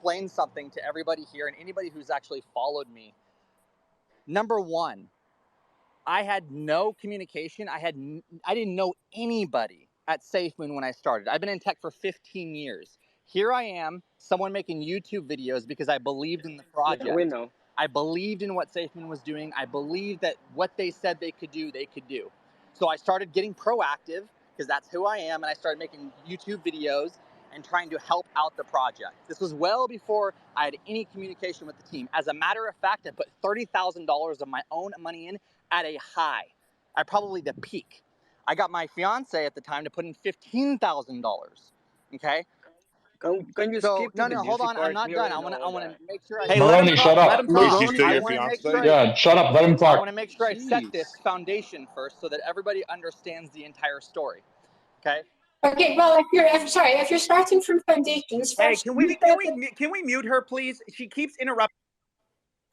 explain something to everybody here and anybody who's actually followed me. Number one, I had no communication. I didn't know anybody at Safemoon when I started. I've been in tech for 15 years. Here I am, someone making YouTube videos because I believed in the project. Yeah, we know. I believed in what Safemoon was doing. I believed that what they said they could do, they could do. So I started getting proactive because that's who I am, and I started making YouTube videos and trying to help out the project. This was well before I had any communication with the team. As a matter of fact, I put $30,000 of my own money in at a high, at probably the peak. I got my fiance at the time to put in $15,000. Okay. Can you So skip to the no, hold juicy on. I'm part? not We done. already I know want to that. make sure. Hey, let him talk. Let him Wait, talk. she's still I your want to make fiance? sure. Yeah, shut up. Let him I talk. want to make sure I set Jeez. this foundation first so that everybody understands the entire story. Okay. Okay, well, if you're starting from foundations, Hey, first, can we mute her, please? She keeps interrupting.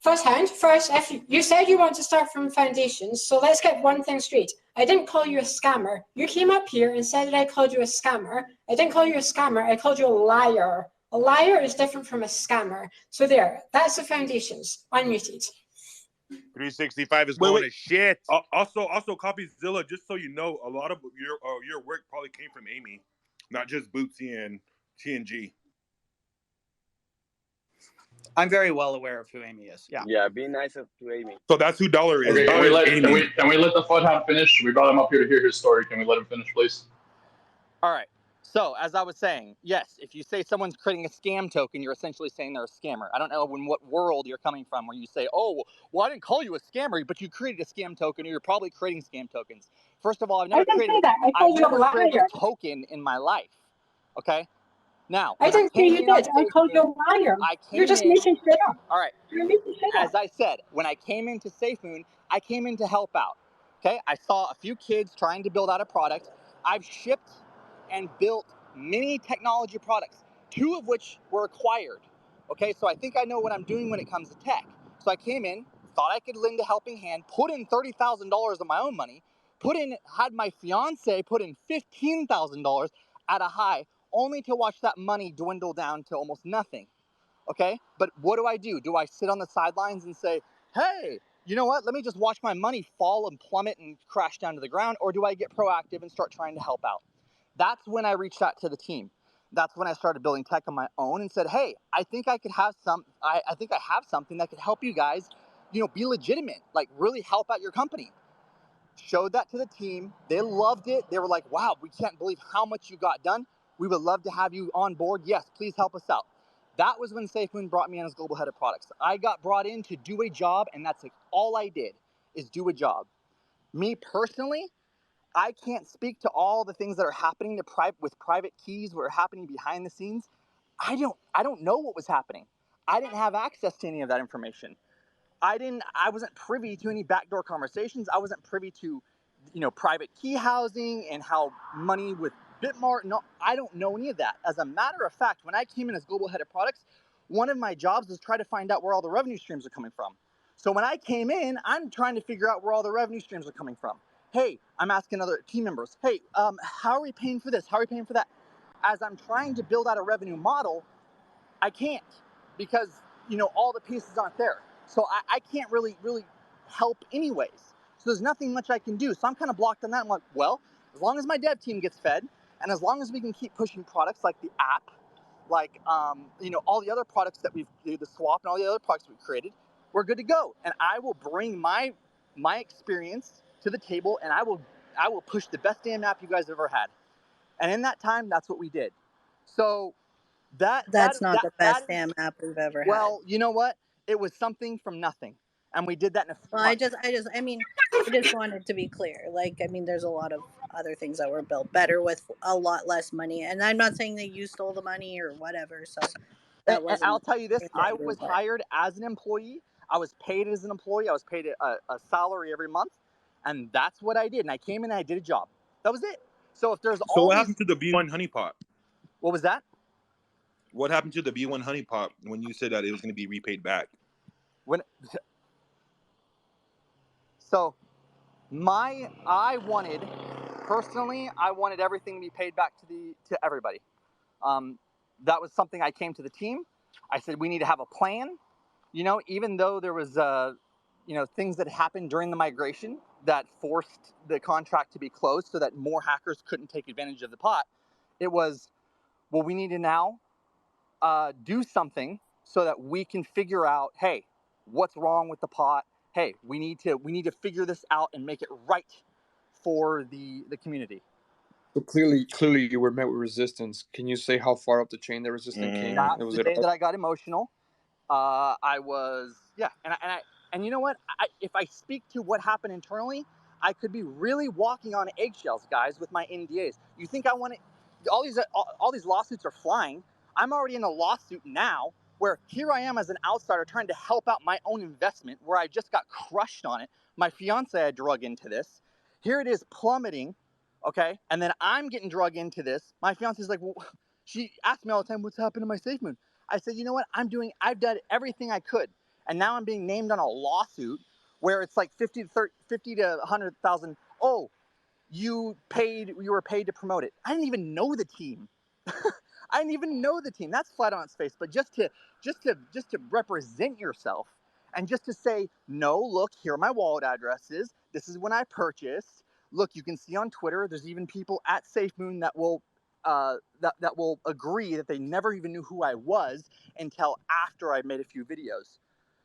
Fudhound, first, if you said you want to start from foundations, so let's get one thing straight. I didn't call you a scammer. You came up here and said that I called you a scammer. I didn't call you a scammer. I called you a liar. A liar is different from a scammer. So there, that's the foundations. Unmuted. 365 is going to shit. Also, coffeezilla. Just so you know, a lot of your work probably came from Amy, not just Bootsy and TNG. I'm very well aware of who Amy is. Yeah. Yeah, be nice to Amy. So that's who Dollar is. Okay, Dollar can we let the Fudhound finish? We brought him up here to hear his story. Can we let him finish, please? All right. So as I was saying, yes, if you say someone's creating a scam token, you're essentially saying they're a scammer. I don't know in what world you're coming from where you say, oh, well, I didn't call you a scammer, but you created a scam token, or you're probably creating scam tokens. First of all, I've never created a token in my life. Okay. Now, I didn't say you did. I called you a liar. You're just making shit up. All right. You're making shit up. As I said, when I came into Safemoon, I came in to help out. Okay. I saw a few kids trying to build out a product. I've shipped and built many technology products, 2 of which were acquired. Okay. So I think I know what I'm doing when it comes to tech. So I came in, thought I could lend a helping hand, put in $30,000 of my own money, had my fiance put in $15,000 at a high, only to watch that money dwindle down to almost nothing. Okay, but what do? Do I sit on the sidelines and say, hey, you know what? Let me just watch my money fall and plummet and crash down to the ground? Or do I get proactive and start trying to help out? That's when I reached out to the team. That's when I started building tech on my own and said, hey, I think I could have I think I have something that could help you guys, be legitimate, like really help out your company. Showed that to the team. They loved it. They were like, wow, we can't believe how much you got done. We would love to have you on board. Yes, please help us out. That was when Safemoon brought me in as global head of products. I got brought in to do a job, and that's like all I did is do a job. Me personally, I can't speak to all the things that are happening with private keys, what are happening behind the scenes. I don't know what was happening. I didn't have access to any of that information. I wasn't privy to any backdoor conversations. I wasn't privy to, private key housing and how money with Bitmart. No, I don't know any of that. As a matter of fact, when I came in as global head of products, one of my jobs was try to find out where all the revenue streams are coming from. So when I came in, I'm trying to figure out where all the revenue streams are coming from. Hey, I'm asking other team members, hey, how are we paying for this? How are we paying for that? As I'm trying to build out a revenue model, I can't because, all the pieces aren't there. So I can't really help anyways. So there's nothing much I can do. So I'm kind of blocked on that. I'm like, well, as long as my dev team gets fed and as long as we can keep pushing products like the app, like, all the other products that the swap and all the other products we've created, we're good to go. And I will bring my experience to the table and I will push the best damn app you guys ever had. And in that time, that's what we did. So that's not the best damn app we've ever had. Well, you know what? It was something from nothing. And we did that in a few months. I just wanted to be clear. There's a lot of other things that were built better with a lot less money. And I'm not saying that you stole the money or whatever. So and I'll tell you this, I was hired as an employee. I was paid as an employee. I was paid a salary every month. And that's what I did. And I came in and I did a job. That was it. So if there's So what happened to the B1 honeypot? What was that? What happened to the B1 honeypot when you said that it was going to be repaid back? I wanted everything to be paid back to everybody. That was something I came to the team. I said we need to have a plan. You know, even though there was things that happened during the migration that forced the contract to be closed so that more hackers couldn't take advantage of the pot, it was, well, we need to now do something so that we can figure out, hey, what's wrong with the pot? Hey, we need to figure this out and make it right for the community. So clearly, you were met with resistance. Can you say how far up the chain the resistance came? That's the day that I got emotional. I was, and you know what? If I speak to what happened internally, I could be really walking on eggshells, guys, with my NDAs. You think I want to? All these lawsuits are flying. I'm already in a lawsuit now, where here I am as an outsider trying to help out my own investment, where I just got crushed on it. My fiance I drug into this. Here it is plummeting, okay? And then I'm getting drug into this. My fiance's like, well, she asks me all the time, what's happened to my Safemoon? I said, you know what? I've done everything I could. And now I'm being named on a lawsuit where it's like 50 to 100,000. Oh, you were paid to promote it. I didn't even know the team. I didn't even know the team. That's flat on its face. But just to represent yourself and just to say, no, look, here are my wallet addresses. This is when I purchased. Look, you can see on Twitter, there's even people at Safemoon that will that will agree that they never even knew who I was until after I made a few videos.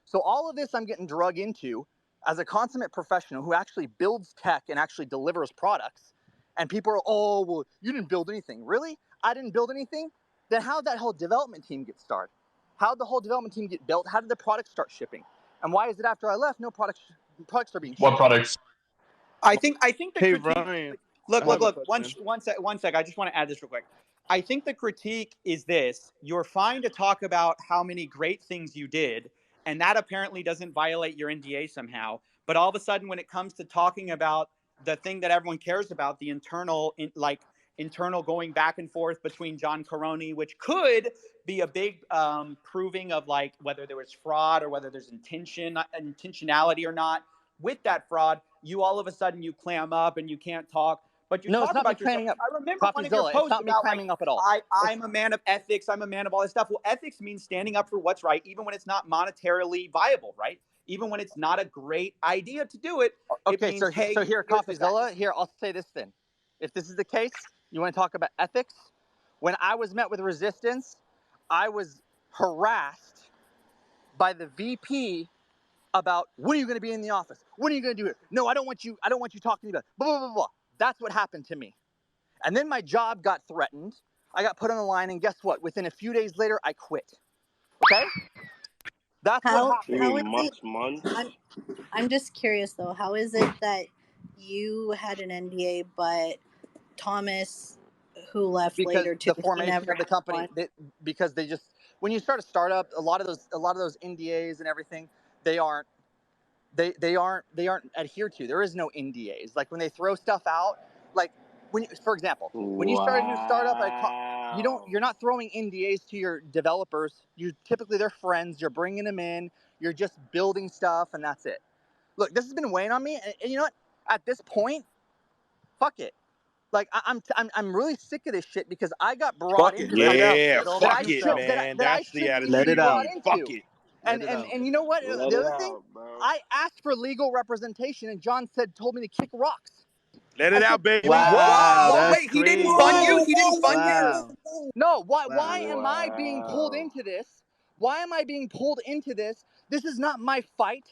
So all of this I'm getting drug into as a consummate professional who actually builds tech and actually delivers products. And people are, oh, well, you didn't build anything. Really? I didn't build anything? Then how did that whole development team get started? How did the whole development team get built? How did the products start shipping? And why is it after I left, no products are being shipped? What products? I think the Hey, critique. Ryan. Look. Question. One sec. I just want to add this real quick. I think the critique is this: you're fine to talk about how many great things you did, and that apparently doesn't violate your NDA somehow. But all of a sudden, when it comes to talking about the thing that everyone cares about, the internal going back and forth between John Karony, which could be a big proving of like whether there was fraud or whether there's intentionality or not. With that fraud, you all of a sudden you clam up and you can't talk. But you talk about yourself. I remember one of your posts about me clamming up at all. I'm a man of ethics. I'm a man of all this stuff. Well, ethics means standing up for what's right, even when it's not monetarily viable, right? Even when it's not a great idea to do it. Okay, it means, so here, coffeezilla. Here, I'll say this then. If this is the case, you want to talk about ethics? When I was met with resistance, I was harassed by the VP about when are you going to be in the office? When are you going to do it? No, I don't want you talking to me about blah, blah, blah, blah. That's what happened to me. And then my job got threatened. I got put on the line, and guess what? Within a few days later, I quit. Okay? That's what happened. I'm just curious, though. How is it that you had an NDA, but Thomas, who left later to the formation of the company, because they just, when you start a startup, a lot of those NDAs and everything, they aren't adhered to. There is no NDAs. Like when they throw stuff out, like for example, when you start a new startup, you're not throwing NDAs to your developers. Typically they're friends. You're bringing them in. You're just building stuff, and that's it. Look, this has been weighing on me, and you know what? At this point, fuck it. Like I'm really sick of this shit because I got brought into fuck it, man. That's the attitude. Let it out. Fuck it. And you know what? The other thing, I asked for legal representation, and John told me to kick rocks. Let it out, baby. Wow, wait, he didn't fund you? He didn't fund you? No, why am I being pulled into this? Why am I being pulled into this? This is not my fight.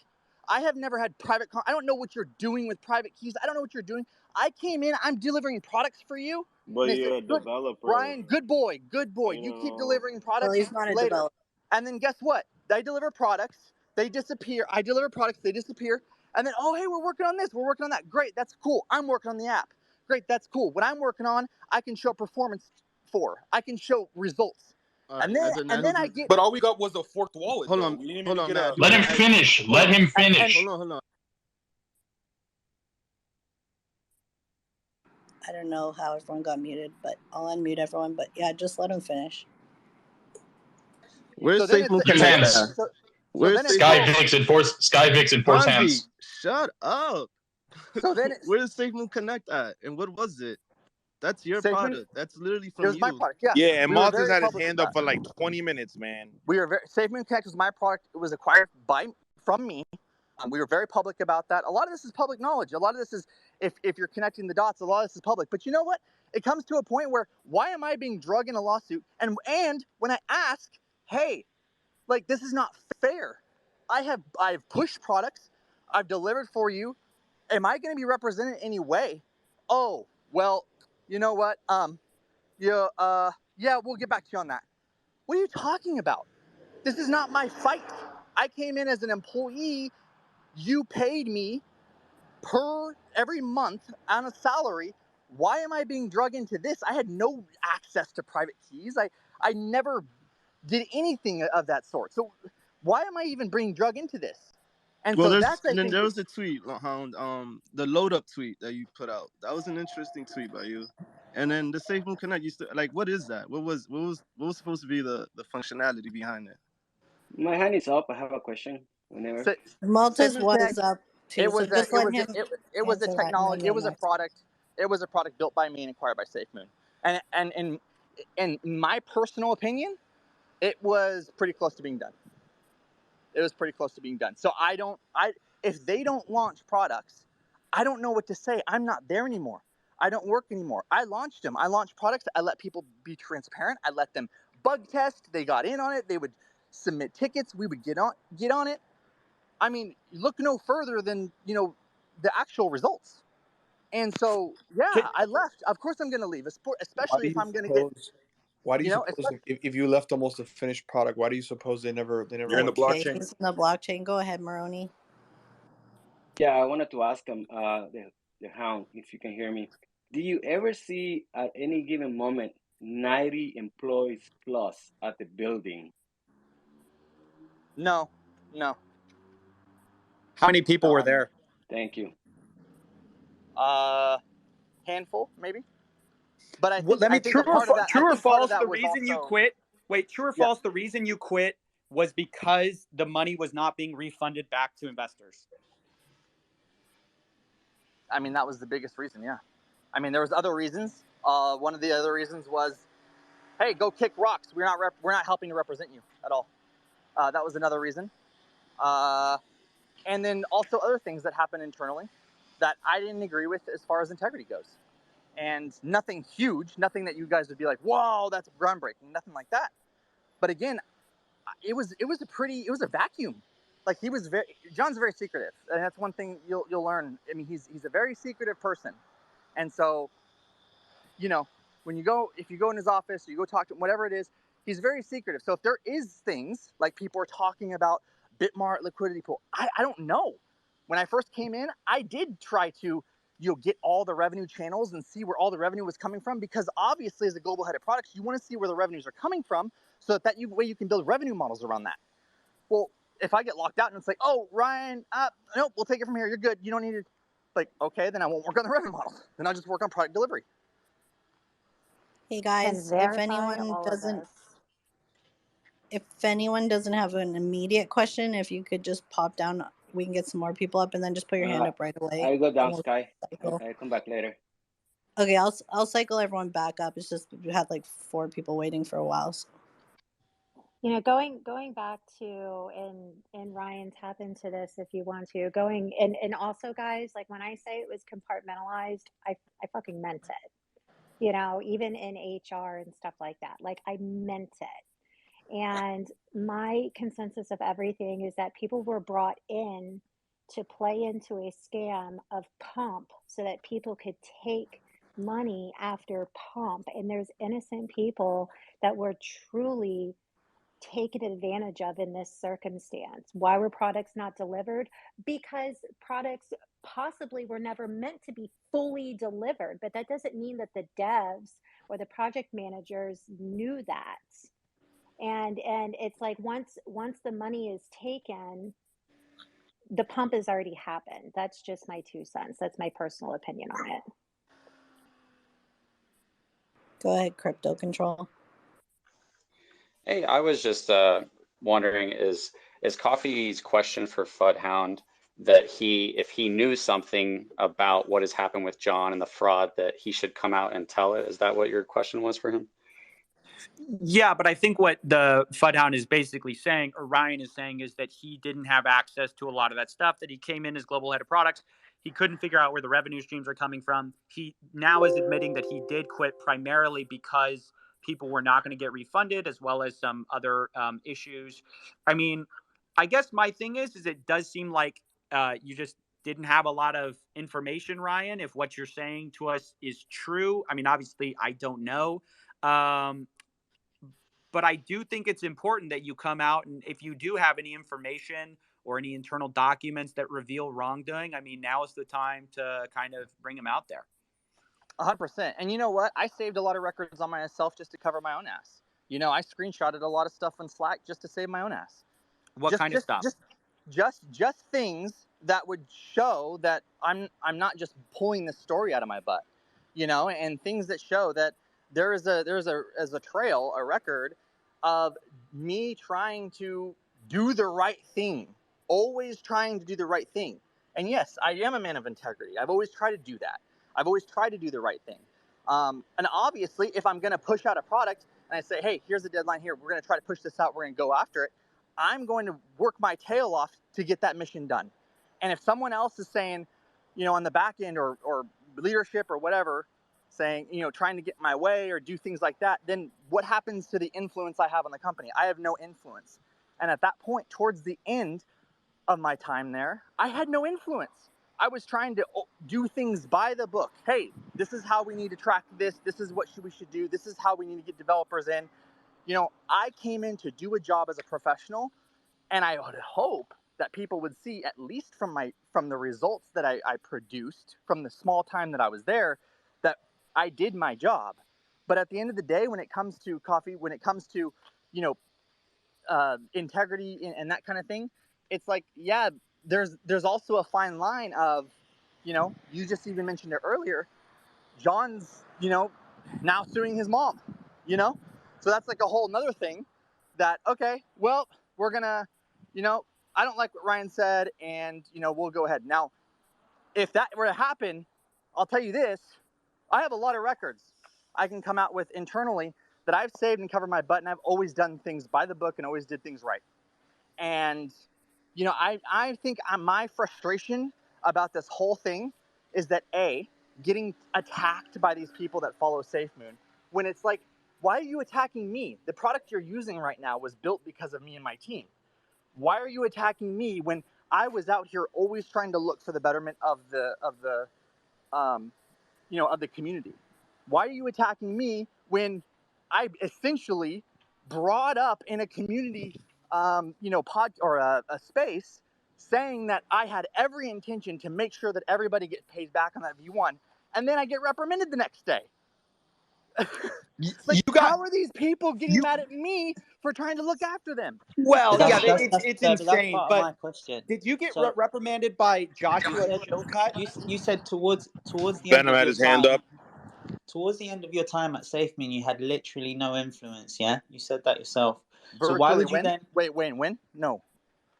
I have never had private I don't know what you're doing with private keys. I don't know what you're doing. I came in, I'm delivering products for you. But you're a developer. Brian, good boy. You keep delivering products. Well, he's not a developer. And then guess what? I deliver products, they disappear. I deliver products, they disappear. And then, oh, hey, we're working on this, we're working on that. Great, that's cool. I'm working on the app. Great, that's cool. What I'm working on, I can show performance for. I can show results. And then I get. But all we got was a forked wallet. Hold on. Let him finish. Let him finish. Hold on. I don't know how everyone got muted, but I'll unmute everyone. But yeah, just let him finish. Where's Safemoon Connect? Where's Skyvix enforce hands. Shut up. So then where's Safemoon Connect at? And what was it? That's your Safemoon, product. That's literally it from was my you. product. Yeah, Yeah, and we were Moz has very had his public with hand up that. for like 20 minutes, man. Safemoon Connect was my product. It was acquired from me. We were very public about that. A lot of this is public knowledge. A lot of this is, if you're connecting the dots, a lot of this is public. But you know what? It comes to a point where, why am I being drugged in a lawsuit? And when I ask, hey, like, this is not fair. I've pushed products. I've delivered for you. Am I going to be represented in any way? Oh, well, you know what? Yeah, we'll get back to you on that. What are you talking about? This is not my fight. I came in as an employee. You paid me every month on a salary. Why am I being drugged into this? I had no access to private keys. I never did anything of that sort. So why am I even being drugged into this? And Well, so that's, I then think, there was the tweet, Hound, the load up tweet that you put out. That was an interesting tweet by you. And then the Safemoon Connect used to, like, what is that? What was supposed to be the functionality behind it? My hand is up. I have a question. Whenever. Malta's Safemoon was Connect, up too, it so was just let him it was a answer that, and then technology. It you're was a next. product. It was a product built by me and acquired by Safemoon. And in my personal opinion, it was pretty close to being done. It was pretty close to being done. So if they don't launch products, I don't know what to say. I'm not there anymore. I don't work anymore. I launched them. I launched products. I let people be transparent. I let them bug test. They got in on it. They would submit tickets. We would get on it. I mean, look no further than, the actual results. And so, yeah, I left. Of course I'm going to leave, especially if I'm going to get, Why do you suppose especially, if you left almost a finished product, why do you suppose they never You're in the launched it? Okay, blockchain. he's in the blockchain. Go ahead, Maroni. Yeah, I wanted to ask him, the Hound, if you can hear me. Do you ever see at any given moment 90 employees plus at the building? no. How many people were there? Thank you. Handful, maybe. But I Well, think true a part of that. true I or think part of false? that The was reason you also, quit. Wait, true or yeah. false? The reason you quit was because the money was not being refunded back to investors. I mean, that was the biggest reason. Yeah. I mean, there was other reasons. One of the other reasons was, hey, go kick rocks. We're not helping to represent you at all. That was another reason. And then also other things that happened internally that I didn't agree with as far as integrity goes. And nothing huge, nothing that you guys would be like, wow, that's groundbreaking, nothing like that. But again, it was a vacuum. Like, John's very secretive, and that's one thing you'll learn. I mean, he's a very secretive person, and so, if you go in his office, or you go talk to him, whatever it is, he's very secretive. So if there is things like people are talking about Bitmart liquidity pool, I don't know. When I first came in, I did try to get all the revenue channels and see where all the revenue was coming from, because obviously as a global head of products, you want to see where the revenues are coming from, so that way you can build revenue models around that. Well, if I get locked out and it's like, oh, Ryan, nope, we'll take it from here. You're good. You don't need to. Like, okay, then I won't work on the revenue models. Then I'll just work on product delivery. Hey guys, if anyone doesn't have an immediate question, if you could just pop down, we can get some more people up, and then just put your hand up right away. I go down, We'll Sky. I come back later. Okay, I'll cycle everyone back up. It's just we had like 4 people waiting for a while. So. Going back to, and Ryan, tap into this if you want to, and also, guys, like, when I say it was compartmentalized, I fucking meant it, even in HR and stuff like that. Like, I meant it. And my consensus of everything is that people were brought in to play into a scam of pump so that people could take money after pump. And there's innocent people that were truly taken advantage of in this circumstance. Why were products not delivered? Because products possibly were never meant to be fully delivered, but that doesn't mean that the devs or the project managers knew that. And it's like, once the money is taken, the pump has already happened. That's just my 2 cents. That's my personal opinion on it. Go ahead, Crypto Control. Hey, I was just wondering, is Coffee's question for Fudhound, that if he knew something about what has happened with John and the fraud, that he should come out and tell it? Is that what your question was for him? Yeah, but I think what the Fudhound is basically saying, or Ryan is saying, is that he didn't have access to a lot of that stuff, that he came in as global head of products. He couldn't figure out where the revenue streams are coming from. He now is admitting that he did quit primarily because people were not going to get refunded, as well as some other issues. I mean, I guess my thing is it does seem like you just didn't have a lot of information, Ryan, if what you're saying to us is true. I mean, obviously, I don't know. But I do think it's important that you come out, and if you do have any information or any internal documents that reveal wrongdoing, I mean, now is the time to kind of bring them out there. 100%. And you know what? I saved a lot of records on myself just to cover my own ass. You know, I screenshotted a lot of stuff on Slack just to save my own ass. What kind of stuff? Just things that would show that I'm not just pulling this story out of my butt, you know, and things that show that there's a trail, a record of me trying to do the right thing, always trying to do the right thing. And yes, I am a man of integrity. I've always tried to do that. I've always tried to do the right thing. And obviously, if I'm going to push out a product and I say, hey, here's the deadline here, we're going to try to push this out, we're going to go after it, I'm going to work my tail off to get that mission done. And if someone else is saying, you know, on the back end or leadership or whatever, saying, you know, trying to get my way or do things like that, then what happens to the influence I have on the company? I have no influence. And at that point, towards the end of my time there, I had no influence. I was trying to do things by the book. Hey, this is how we need to track this. This is what we should do. This is how we need to get developers in. You know, I came in to do a job as a professional, and I would hope that people would see, at least from the results that I produced from the small time that I was there, that I did my job. But at the end of the day, when it comes to coffee, when it comes to, you know, integrity and that kind of thing, it's like, yeah, there's also a fine line of, you know, you just even mentioned it earlier, John's, you know, now suing his mom, you know? So that's like a whole nother thing that, okay, well, we're gonna, you know, I don't like what Ryan said, and, you know, we'll go ahead. Now, if that were to happen, I'll tell you this, I have a lot of records I can come out with internally that I've saved and covered my butt, and I've always done things by the book and always did things right. And, you know, I think my frustration about this whole thing is that, A, getting attacked by these people that follow Safemoon, when it's like, why are you attacking me? The product you're using right now was built because of me and my team. Why are you attacking me when I was out here always trying to look for the betterment of the you know, of the community? Why are you attacking me when I essentially brought up in a community, you know, pod or a space, saying that I had every intention to make sure that everybody gets paid back on that V1, and then I get reprimanded the next day? Like, how are these people getting mad at me for trying to look after them? Well, yeah, it's that's insane. part of my But question. did you get So reprimanded by Joshua you said Chilcutt? you said towards the end Venom of had your his hand time. up. Towards the end of your time at Safemoon, you had literally no influence. Yeah, you said that yourself. So why Virtually would you when? then? Wait, when? No.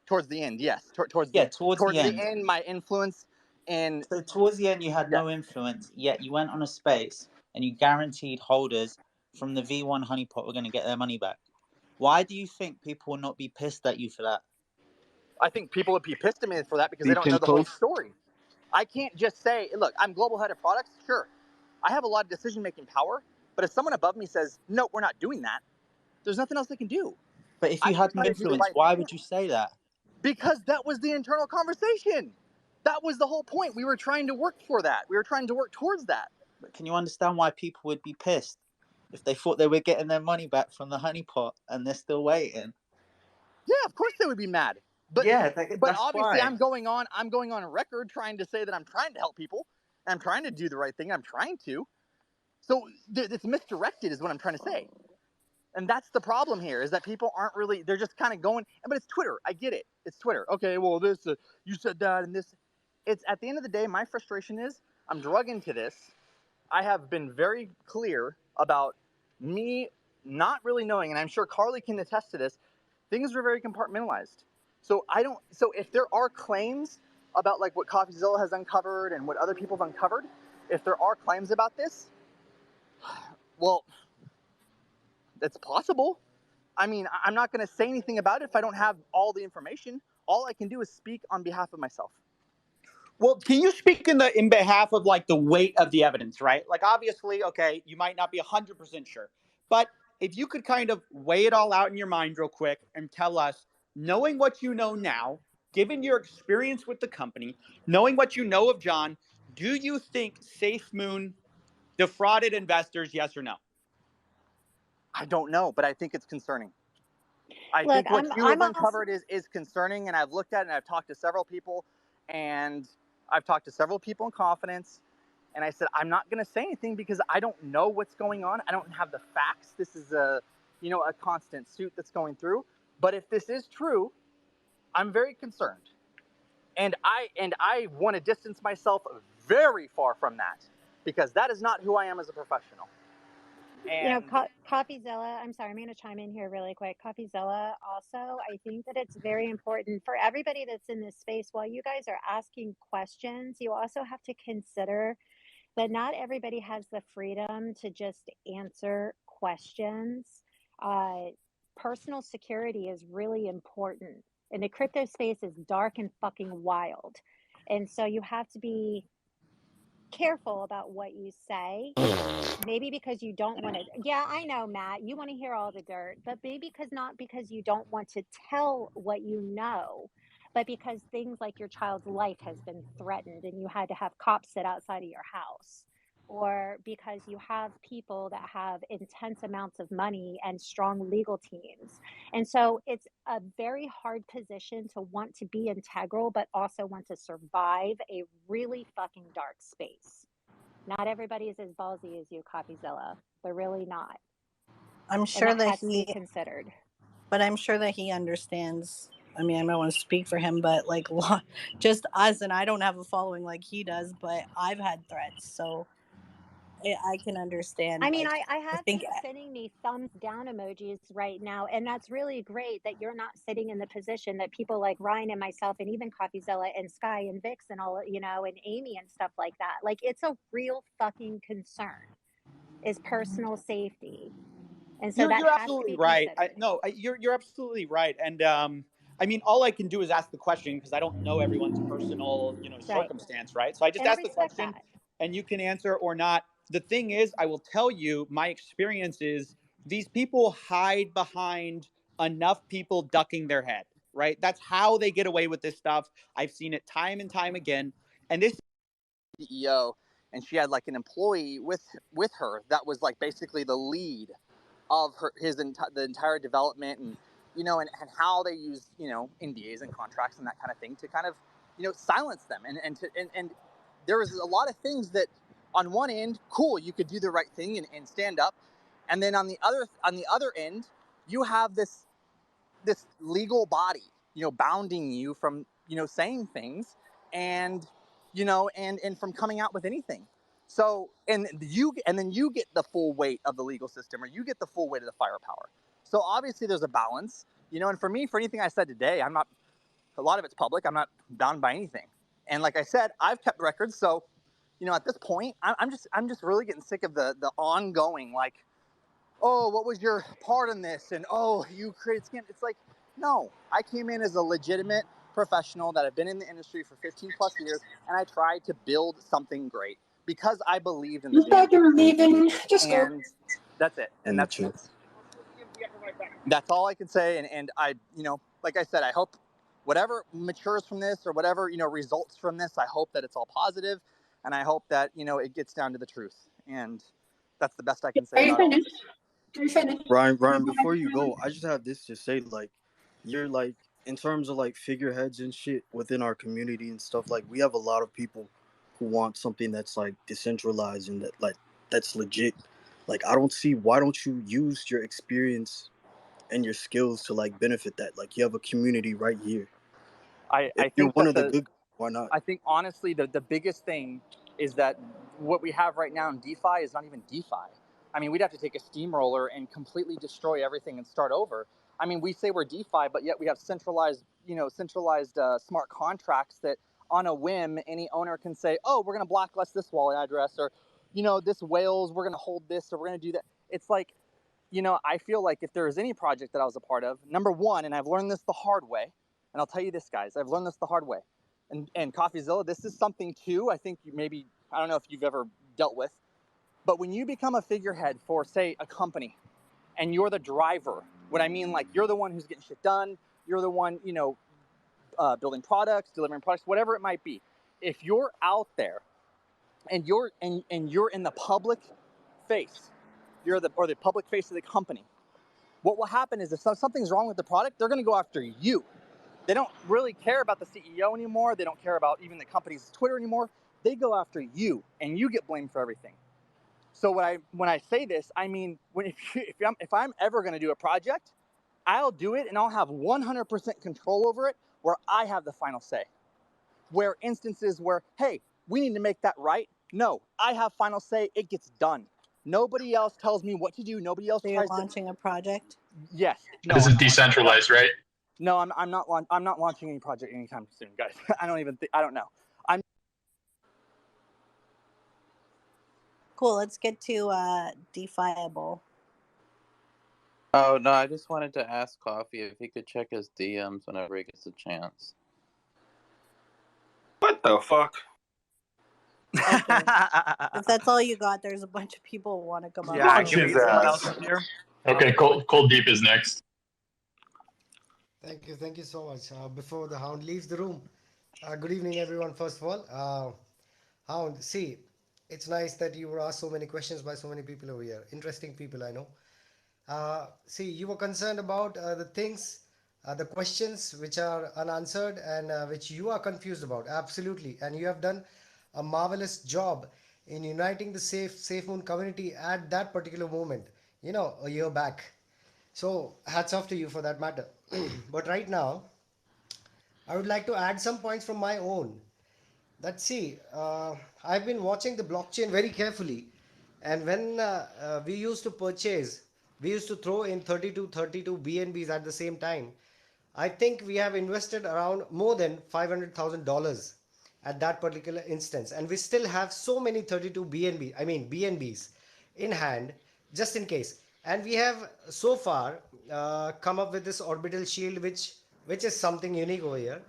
Towards the end, yes. Towards Yeah, the towards the end. end, my influence in So towards the end, you had no influence. Yet you went on a space and you guaranteed holders from the V1 honeypot were going to get their money back. Why do you think people will not be pissed at you for that? I think people would be pissed at me for that because they don't Beacon know the whole Post. story. I can't just say, look, I'm global head of products. Sure, I have a lot of decision-making power, but if someone above me says, no, we're not doing that, there's nothing else they can do. But if I you can had no try to do the influence, right why thing would you say that? because that was the internal conversation. That was the whole point. We were trying to work for that. We were trying to work towards that. But can you understand why people would be pissed if they thought they were getting their money back from the honeypot and they're still waiting? Yeah, of course they would be mad. But Yeah, but that's obviously why. I'm going on record trying to say that I'm trying to help people. And I'm trying to do the right thing. I'm trying to. So it's misdirected is what I'm trying to say. And that's the problem here is that people aren't really, they're just kind of going, but it's Twitter. I get it. It's Twitter. Okay, well, this, you said that and this. It's at the end of the day, my frustration is I'm drug into this. I have been very clear about me not really knowing, and I'm sure Carly can attest to this, things were very compartmentalized. So if there are claims about like what CoffeeZilla has uncovered and what other people have uncovered, if there are claims about this, well, it's possible. I mean, I'm not going to say anything about it if I don't have all the information. All I can do is speak on behalf of myself. Well, can you speak in behalf of like the weight of the evidence, right? Like obviously, okay, you might not be 100% sure, but if you could kind of weigh it all out in your mind real quick and tell us, knowing what you know now, given your experience with the company, knowing what you know of John, do you think Safemoon defrauded investors, yes or no? I don't know, but I think it's concerning. I Look, think what you have I'm also, uncovered is concerning, and I've looked at it and I've talked to several people, and I've talked to several people in confidence, and I said, I'm not going to say anything because I don't know what's going on. I don't have the facts. This is a constant suit that's going through. But if this is true, I'm very concerned. And I want to distance myself very far from that because that is not who I am as a professional. And CoffeeZilla, I'm sorry, I'm going to chime in here really quick. CoffeeZilla also, I think that it's very important for everybody that's in this space. While you guys are asking questions, you also have to consider that not everybody has the freedom to just answer questions. Personal security is really important. And the crypto space is dark and fucking wild. And so you have to be careful about what you say. Maybe because you don't want to. Yeah, I know, Matt, you want to hear all the dirt, but maybe not because you don't want to tell what you know, but because things like your child's life has been threatened and you had to have cops sit outside of your house, or because you have people that have intense amounts of money and strong legal teams. And so it's a very hard position to want to be integral, but also want to survive a really fucking dark space. Not everybody is as ballsy as you, CoffeeZilla. They're really not. I'm sure that has to be considered. But I'm sure that he understands. I mean, I don't want to speak for him, but like just us, and I don't have a following like he does, but I've had threats, so I can understand. I mean, like, I have people sending me thumbs down emojis right now, and that's really great that you're not sitting in the position that people like Ryan and myself, and even CoffeeZilla and Sky and Vix and all, and Amy and stuff like that. Like, it's a real fucking concern, is personal safety. And so You're absolutely right. You're absolutely right. And I mean, all I can do is ask the question because I don't know everyone's personal, circumstance, right? So I just ask the question, and you can answer or not. The thing is, I will tell you, my experience is these people hide behind enough people ducking their head, right? That's how they get away with this stuff. I've seen it time and time again. And this CEO, and she had like an employee with her that was like basically the lead of the entire development, and and how they use NDAs and contracts and that kind of thing to kind of silence them, and there was a lot of things that on one end, cool, you could do the right thing and stand up, and then on the other end, you have this legal body bounding you from saying things, and and from coming out with anything. So and then you get the full weight of the legal system, or you get the full weight of the firepower. So obviously there's a balance, and for me, for anything I said today, I'm not, a lot of it's public, I'm not bound by anything. And like I said, I've kept records. So at this point, I'm just really getting sick of the ongoing, like, oh, what was your part in this, and oh, you created scam. It's like, no, I came in as a legitimate professional that had been in the industry for 15 plus years, and I tried to build something great because I believed in the You thought you were leaving. Just go. and that's it. And that's all I can say. And I, like I said, I hope whatever matures from this, or whatever results from this, I hope that it's all positive, and I hope that it gets down to the truth. And that's the best I can say about all this. Ryan, before you go, I just have this to say, like, you're like, in terms of like figureheads and shit within our community and stuff, like, we have a lot of people who want something that's like decentralized and that's legit. Like, I don't see, why don't you use your experience and your skills to like benefit that? Like, you have a community right here. I You're think one of the good, why not? I think honestly the biggest thing is that what we have right now in DeFi is not even DeFi. I mean, we'd have to take a steamroller and completely destroy everything and start over. I mean, we say we're DeFi, but yet we have centralized smart contracts that on a whim, any owner can say, oh, we're going to blacklist this wallet address, or, this whales, we're going to hold this, or we're going to do that. It's like, I feel like if there is any project that I was a part of, number one, and I've learned this the hard way, and I'll tell you this, guys, I've learned this the hard way. And CoffeeZilla, this is something too, I think maybe, I don't know if you've ever dealt with, but when you become a figurehead for, say, a company, and you're the driver, what I mean, like, you're the one who's getting shit done, you're the one, building products, delivering products, whatever it might be. If you're out there and you're in the public face, or the public face of the company, what will happen is if something's wrong with the product, they're going to go after you. They don't really care about the CEO anymore. They don't care about even the company's Twitter anymore. They go after you, and you get blamed for everything. So when I say this, I mean, if I'm ever going to do a project, I'll do it, and I'll have 100% control over it, where I have the final say. Where instances where, hey, we need to make that right. No, I have final say. It gets done. Nobody else tells me what to do. Nobody else So you're launching a project? Yes. No, this is decentralized, right? No, I'm not launching any project anytime soon, guys. I don't know. Cool. Let's get to DeFiable. Oh no, I just wanted to ask Coffee if he could check his DMs whenever he gets a chance. What the fuck? Okay. If that's all you got, there's a bunch of people who want to come up. Yeah, can we get someone else up here? Okay, Cold Deep is next. Thank you so much. Before the Hound leaves the room, good evening, everyone. First of all, Hound, see, it's nice that you were asked so many questions by so many people over here. Interesting people, I know. See, you were concerned about the things, the questions which are unanswered and which you are confused about. Absolutely. And you have done a marvelous job in uniting the Safemoon community at that particular moment, a year back. So hats off to you for that matter. But right now, I would like to add some points from my own. That see, I've been watching the blockchain very carefully. And when we used to purchase, we used to throw in 32 BNBs at the same time. I think we have invested around more than $500,000 at that particular instance. And we still have so many 32 BNBs in hand, just in case. And we have so far come up with this orbital shield, which is something unique over here.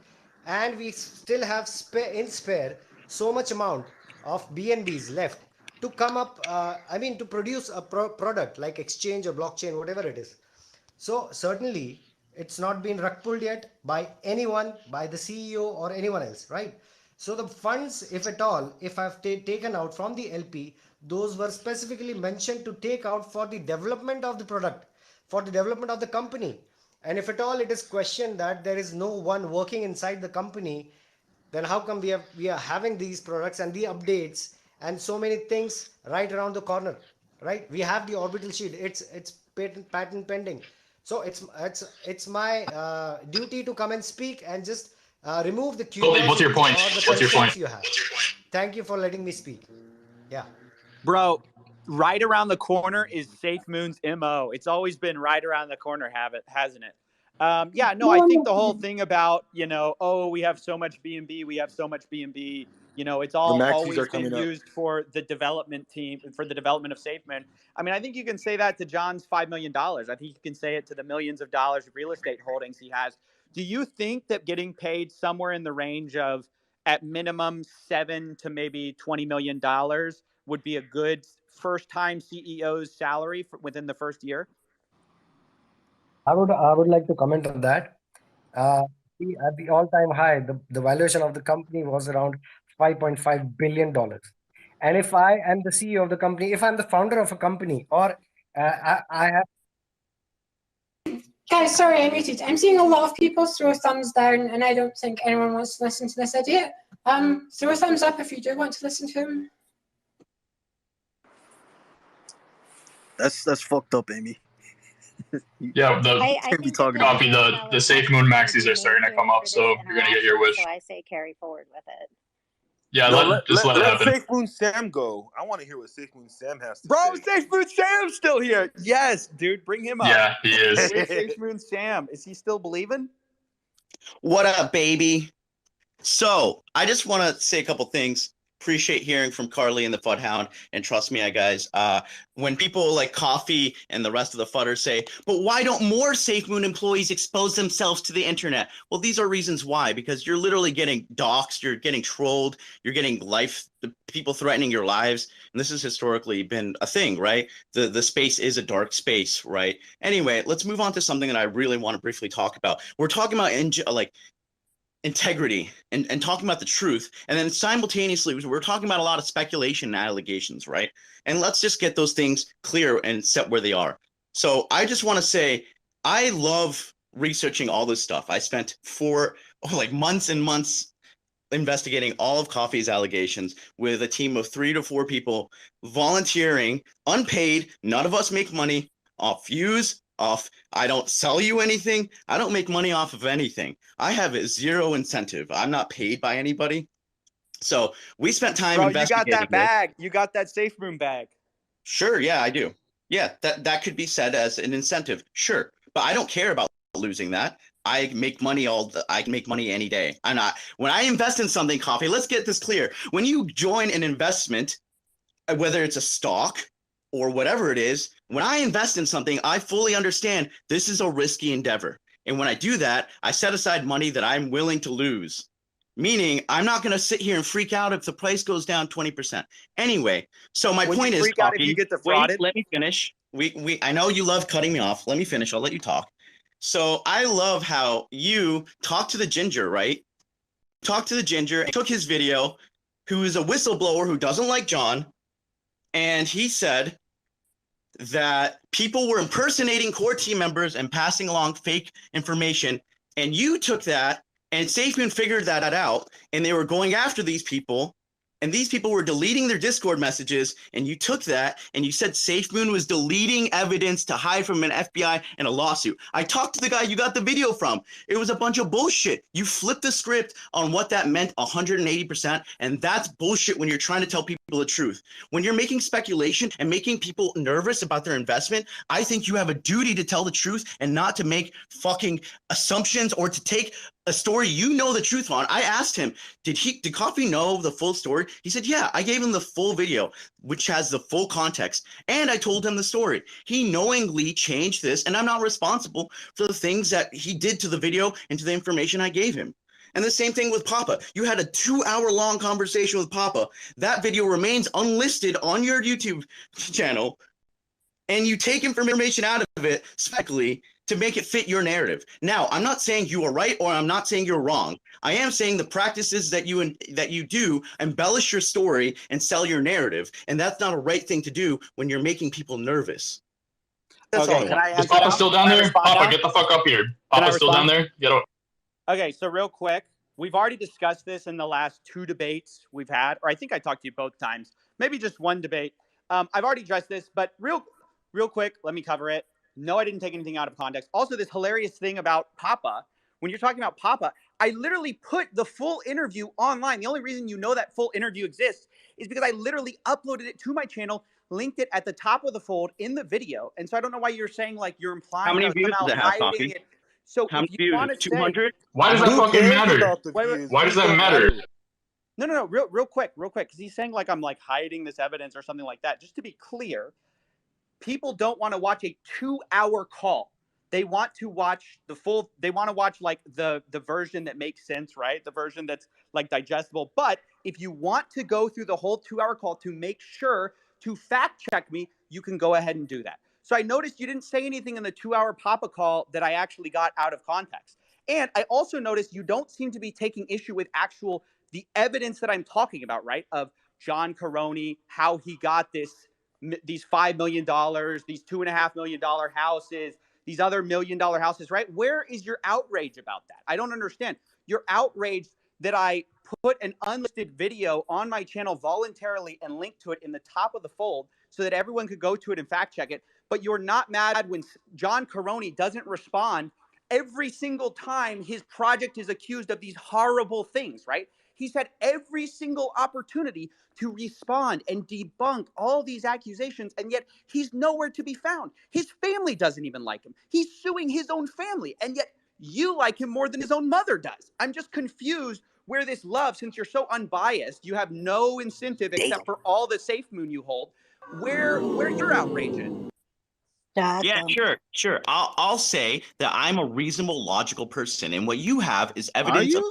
And we still have spare so much amount of BNBs left to come up, to produce a product like exchange or blockchain, whatever it is. So certainly it's not been rug pulled yet by anyone, by the CEO or anyone else, right? So the funds, if at all, if I've taken out from the LP, those were specifically mentioned to take out for the development of the product, for the development of the company. And if at all it is questioned that there is no one working inside the company, then how come we are having these products and the updates and so many things right around the corner, right? We have the orbital shield. It's patent pending. So it's my duty to come and speak and just remove the curiosity. What's your point? Or the What's your point? You have. Thank you for letting me speak. Yeah. Bro, right around the corner is Safemoon's MO. It's always been right around the corner, hasn't it? I think the whole thing about, we have so much BNB, we have so much BNB, it's all always been used for the development team, for the development of Safemoon. I mean, I think you can say that to John's $5 million. I think you can say it to the millions of dollars of real estate holdings he has. Do you think that getting paid somewhere in the range of, at minimum, $7 to maybe $20 million would be a good first-time CEO's salary within the first year? I would like to comment on that. At the all-time high, the valuation of the company was around $5.5 billion. And if I am the CEO of the company, if I'm the founder of a company, or I have... Guys, sorry, I muted. I'm seeing a lot of people throw thumbs down, and I don't think anyone wants to listen to this idiot. Throw a thumbs up if you do want to listen to him. That's fucked up, Amy. Yeah, I think the Safemoon maxis are starting to come up, so you're gonna get your wish. So I say carry forward with it. Yeah, let it happen. Let Safemoon Sam go. I want to hear what Safemoon Sam has to say. Safemoon Sam's still here. Yes, dude, bring him up. Yeah, he is. Where's Safemoon Sam? Is he still believing? What up, baby? So I just want to say a couple things. Appreciate hearing from Carly and the Fudhound, and trust me, guys. When people like Coffee and the rest of the Fudders say, "But why don't more Safemoon employees expose themselves to the internet?" Well, these are reasons why. Because you're literally getting doxxed, you're getting trolled, you're getting people threatening your lives, and this has historically been a thing, right? The space is a dark space, right? Anyway, let's move on to something that I really want to briefly talk about. We're talking about integrity and talking about the truth, and then simultaneously we're talking about a lot of speculation and allegations, right? And let's just get those things clear and set where they are. So I just want to say I love researching all this stuff. I spent months and months investigating all of Coffee's allegations with a team of 3 to 4 people volunteering, unpaid. None of us make money off views, I don't sell you anything. I don't make money off of anything. I have zero incentive. I'm not paid by anybody. So we spent time investigating. You got that bag. You got that Safemoon bag. Sure, yeah, I do. Yeah, that could be said as an incentive. Sure, but I don't care about losing that. I make money I can make money any day. When I invest in something, Coffee, let's get this clear. When you join an investment, whether it's a stock or whatever it is, when I invest in something, I fully understand this is a risky endeavor. And when I do that, I set aside money that I'm willing to lose. Meaning, I'm not going to sit here and freak out if the price goes down 20%. Anyway, so my point is, freak out if you get defrauded? Wait, let me finish. I know you love cutting me off. Let me finish. I'll let you talk. So I love how you talk to the ginger, right? Talk to the ginger and took his video, who is a whistleblower who doesn't like John. And he said that people were impersonating core team members and passing along fake information. And you took that, and Safemoon figured that out, and they were going after these people. And these people were deleting their Discord messages, and you took that, and you said Safemoon was deleting evidence to hide from an FBI and a lawsuit. I talked to the guy you got the video from. It was a bunch of bullshit. You flipped the script on what that meant 180%, and that's bullshit when you're trying to tell people the truth. When you're making speculation and making people nervous about their investment, I think you have a duty to tell the truth and not to make fucking assumptions or to take a story you know the truth on. I asked him, did Coffee know the full story? He said, yeah. I gave him the full video, which has the full context, and I told him the story. He knowingly changed this, and I'm not responsible for the things that he did to the video and to the information I gave him. And the same thing with Papa. You had a 2-hour-long conversation with Papa. That video remains unlisted on your YouTube channel, and you take information out of it specifically to make it fit your narrative. Now, I'm not saying you are right or I'm not saying you're wrong. I am saying the practices that you do embellish your story and sell your narrative, and that's not a right thing to do when you're making people nervous. That's all I want. Is Papa still down there? Papa, get the fuck up here. Papa's still down there? Get up. Okay, so real quick, we've already discussed this in the last 2 debates we've had, or I think I talked to you both times, maybe just one debate. I've already addressed this, but real quick, let me cover it. No, I didn't take anything out of context. Also, this hilarious thing about Papa, when you're talking about Papa, I literally put the full interview online. The only reason you know that full interview exists is because I literally uploaded it to my channel, linked it at the top of the fold in the video. And so I don't know why you're saying like you're implying how many views does it have, Coffee? it. So how if you want to 200? Why does that fucking matter? Why does that matter? No, real quick, because he's saying like I'm like hiding this evidence or something like that. Just to be clear, people don't want to watch a 2-hour call. They want to watch the full, they want to watch like the version that makes sense, right? The version that's like digestible. But if you want to go through the whole 2-hour call to make sure to fact check me, you can go ahead and do that. So I noticed you didn't say anything in the 2-hour Papa call that I actually got out of context. And I also noticed you don't seem to be taking issue with the evidence that I'm talking about, right? Of John Karony, how he got these $5 million, these $2.5 million houses, these other $1 million houses, right? Where is your outrage about that? I don't understand. You're outraged that I put an unlisted video on my channel voluntarily and linked to it in the top of the fold so that everyone could go to it and fact check it. But you're not mad when John Karony doesn't respond every single time his project is accused of these horrible things, right? He's had every single opportunity to respond and debunk all these accusations, and yet he's nowhere to be found. His family doesn't even like him. He's suing his own family, and yet you like him more than his own mother does. I'm just confused where this love, since you're so unbiased, you have no incentive except for all the Safemoon you hold, where you're outraging. Yeah, sure. I'll say that I'm a reasonable, logical person, and what you have is evidence of.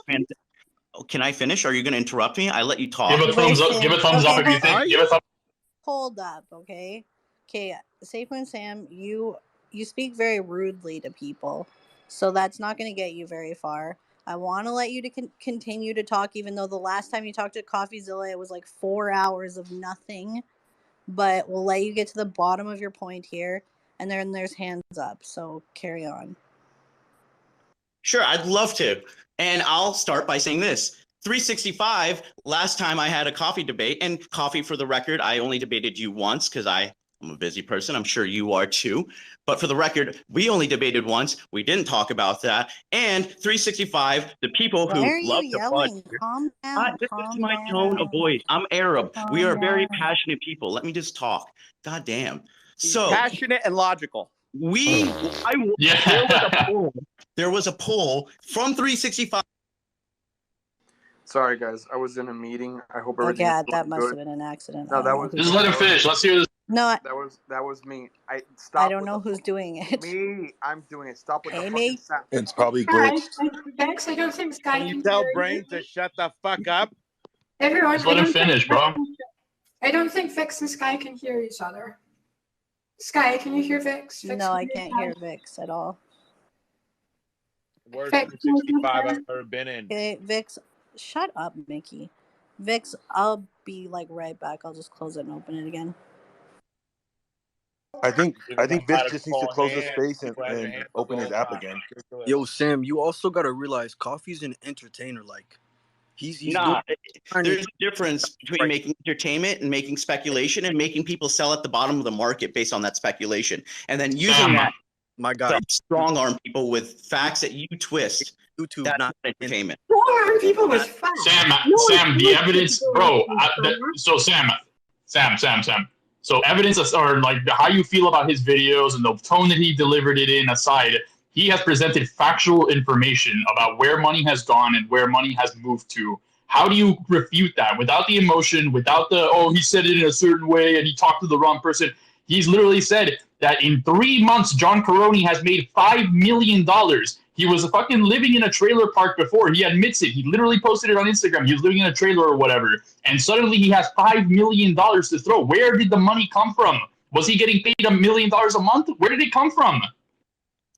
Can I finish? Are you going to interrupt me? I let you talk. Give a thumbs up. Give a thumbs up if you think. Give a thumbs. Hold up, okay? Okay, Safemoon Sam, you speak very rudely to people, so that's not going to get you very far. I want to let you to continue to talk, even though the last time you talked to CoffeeZilla, it was like 4 hours of nothing. But we'll let you get to the bottom of your point here, and then there's hands up. So carry on. Sure, I'd love to, and I'll start by saying this. 365, last time I had a coffee debate, and coffee for the record, I only debated you once because I'm a busy person. I'm sure you are too. But for the record, we only debated once. We didn't talk about that. And 365, the people who love to fudge. Calm down. This is my tone of voice. I'm Arab. We are very passionate people. Let me just talk. God damn. So passionate and logical. There was a poll from 365. Sorry, guys. I was in a meeting. I hope Oh, everything. yeah, that must have been an accident. No, that was. Just let him finish. Let's hear this. No, that was me. I don't know who's doing it. Me, I'm doing it. Stop with the Amy? fucking sound. It's probably Guys, glitched. Vex, I don't think Sky Can you can tell hear Brain you. to shut the fuck up? Everyone, Just let him finish, bro. I don't think Vex and Sky can hear each other. Sky, can you hear Vex? No, I can't hear Vix at all. Worst 365 I've ever been in. Okay, Vix, shut up, Mickey. Vix, I'll be like right back. I'll just close it and open it again. I think Vince just needs to close the space and open his app again. Yo, Sam, you also gotta realize Coffee's an entertainer. Like, he's Nah, there's a difference between making entertainment and making speculation and making people sell at the bottom of the market based on that speculation, and then using that. My guy, strong arm people with facts that you twist. YouTube, that's not entertainment. Strong arm people with facts. Sam, the evidence, bro. So Sam. So evidence, or like how you feel about his videos and the tone that he delivered it in aside, he has presented factual information about where money has gone and where money has moved to. How do you refute that without the emotion, without the, oh, he said it in a certain way and he talked to the wrong person? He's literally said that in 3 months, John Karony has made $5 million. He was fucking living in a trailer park before. He admits it. He literally posted it on Instagram. He was living in a trailer or whatever. And suddenly he has $5 million to throw. Where did the money come from? Was he getting paid $1 million a month? Where did it come from?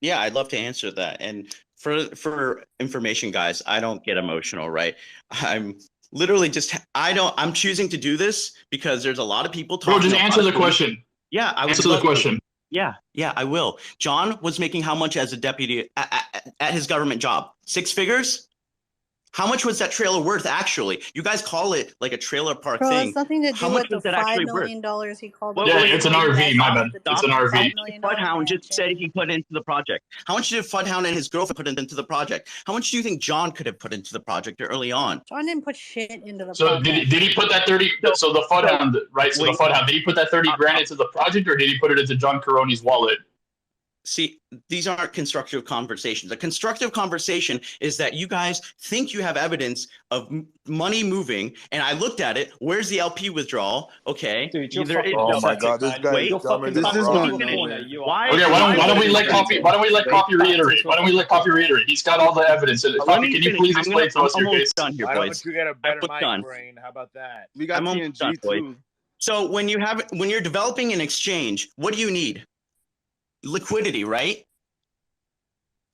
Yeah, I'd love to answer that. And for information, guys, I don't get emotional, right? I'm literally just, I'm choosing to do this because there's a lot of people talking. Bro, just answer the question. Yeah, I would answer the question. Yeah, I will. John was making how much as a deputy at his government job? 6 figures? How much was that trailer worth, actually? You guys call it like a trailer park thing. It's nothing to do how much with the was that $5 actually million worth? he called. Yeah, it's an RV, my bad. It's an RV. Fudhound just said he put into the project. How much did Fudhound and his girlfriend put into the project? How much do you think John could have put into the project early on? John didn't put shit into the so project. Did he put that 30? So the Fudhound, right? So the Fudhound, did he put that 30 grand into the project, or did he put it into John Karony's wallet? See, these aren't constructive conversations. A constructive conversation is that you guys think you have evidence of money moving, and I looked at it. Where's the LP withdrawal? Okay. Dude, oh my God, this guy is dumber than this is Rob. going nowhere. Why don't we let Coffee reiterate? Why don't we let Coffee reiterate? He's got all the evidence. Coffee, can you please explain to us your case? Done here, Why boys. don't you get a better mic, done. Brain? How about that? We got TNG too. So when you're developing an exchange, what do you need? Liquidity, right?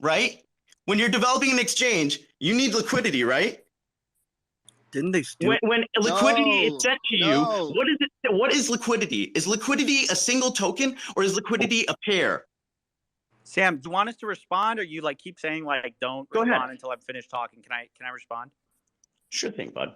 Right? When you're developing an exchange, you need liquidity, right? Didn't they steal? When liquidity is sent to you, what is it? What is liquidity? Is liquidity a single token, or is liquidity a pair? Sam, do you want us to respond, or you like keep saying like don't respond until I'm finished talking? Can I respond? Sure thing, bud.